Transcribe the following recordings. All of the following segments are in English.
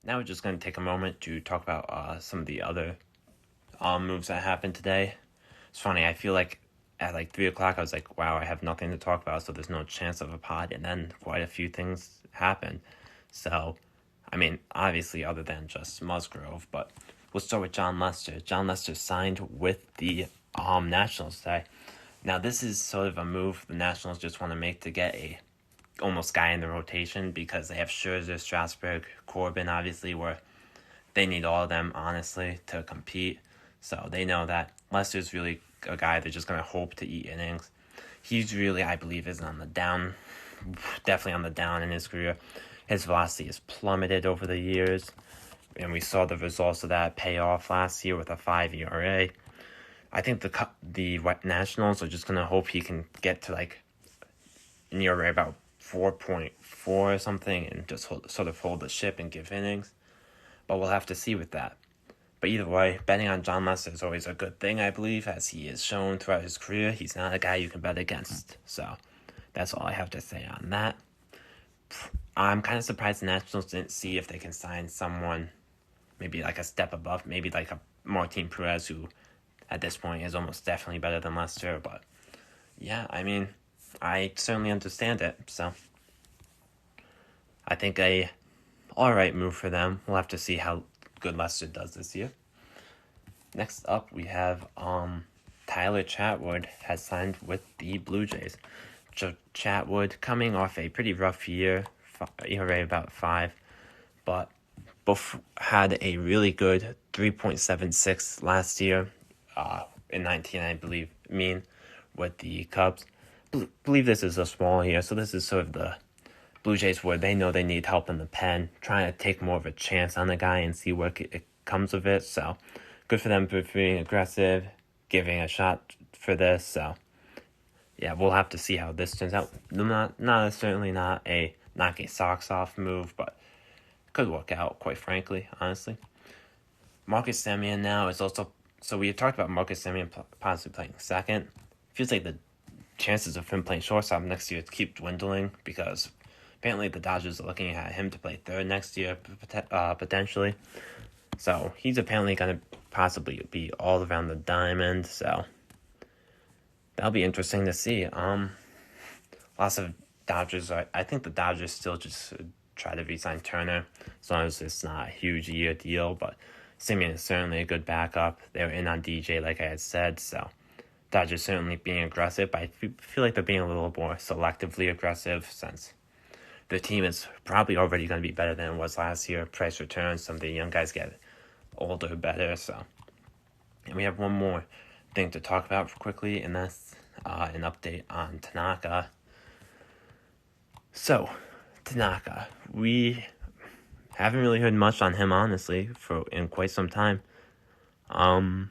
Now we're just going to take a moment to talk about some of the other moves that happened today. It's funny, I feel like at like 3 o'clock I was like, wow, I have nothing to talk about, so there's no chance of a pod, and then quite a few things happened. So, I mean, obviously other than just Musgrove, but we'll start with John Lester. John Lester signed with the Nationals today. Now this is sort of a move the Nationals just want to make to get a almost guy in the rotation because they have Scherzer, Strasburg, Corbin, obviously, where they need all of them, honestly, to compete. So they know that Lester's really a guy they're just going to hope to eat innings. He's really, I believe, is on the down, definitely on the down in his career. His velocity has plummeted over the years, and we saw the results of that pay off last year with a 5 ERA. I think the Nationals are just going to hope he can get to like an ERA about 4.4 or something and just sort of hold the ship and give innings. But we'll have to see with that. But either way, betting on John Lester is always a good thing, I believe, as he has shown throughout his career. He's not a guy you can bet against. So that's all I have to say on that. I'm kind of surprised the Nationals didn't see if they can sign someone maybe like a step above, maybe like a Martin Perez, who at this point is almost definitely better than Lester. But yeah, I mean, I certainly understand it. So I think a alright move for them. We'll have to see how good Lester does this year. Next up, we have Tyler Chatwood has signed with the Blue Jays. Chatwood coming off a pretty rough year, ERA about 5, but had a really good 3.76 last year, in 19, I believe, with the Cubs. Believe this is a small year, so this is sort of the Blue Jays where they know they need help in the pen, trying to take more of a chance on the guy and see what it comes of it. So good for them for being aggressive, giving a shot for this. So yeah, we'll have to see how this turns out. Certainly not a knock a socks off move, but could work out, quite frankly, honestly. Marcus Semien now is also, so we had talked about Marcus Semien possibly playing second. Feels like the chances of him playing shortstop next year keep dwindling because apparently the Dodgers are looking at him to play third next year, potentially. So he's apparently going to possibly be all around the diamond. So that'll be interesting to see. Lots of Dodgers. I think the Dodgers still just try to re-sign Turner as long as it's not a huge year deal. But Simeon is certainly a good backup. They were in on DJ, like I had said. So Dodgers certainly being aggressive, but I feel like they're being a little more selectively aggressive since the team is probably already going to be better than it was last year. Price returns, some of the young guys get older, better. So, and we have one more thing to talk about quickly, and that's an update on Tanaka. So, Tanaka, we haven't really heard much on him, honestly, in quite some time. I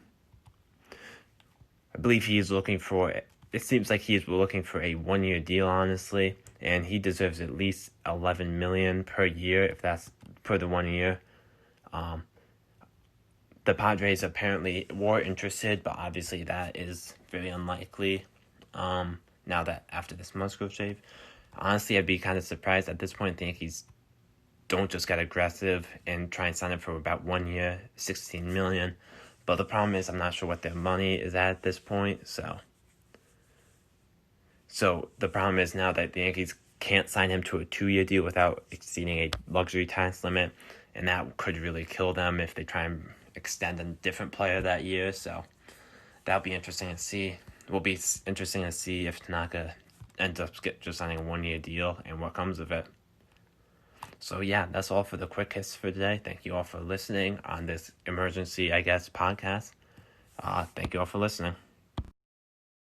believe he's looking for. It seems like he's looking for a 1-year deal, honestly, and he deserves at least $11 million per year if that's per the 1 year. The Padres apparently were interested, but obviously that is very unlikely. Now that after this Musgrove trade, honestly, I'd be kind of surprised at this point. The Yankees don't just get aggressive and try and sign up for about 1 year, $16 million. But the problem is, I'm not sure what their money is at this point. So the problem is now that the Yankees can't sign him to a 2-year deal without exceeding a luxury tax limit, and that could really kill them if they try and extend a different player that year. So that'll be interesting to see. It will be interesting to see if Tanaka ends up just signing a 1-year deal and what comes of it. So yeah, that's all for the quick hits for today. Thank you all for listening on this emergency, podcast. Thank you all for listening.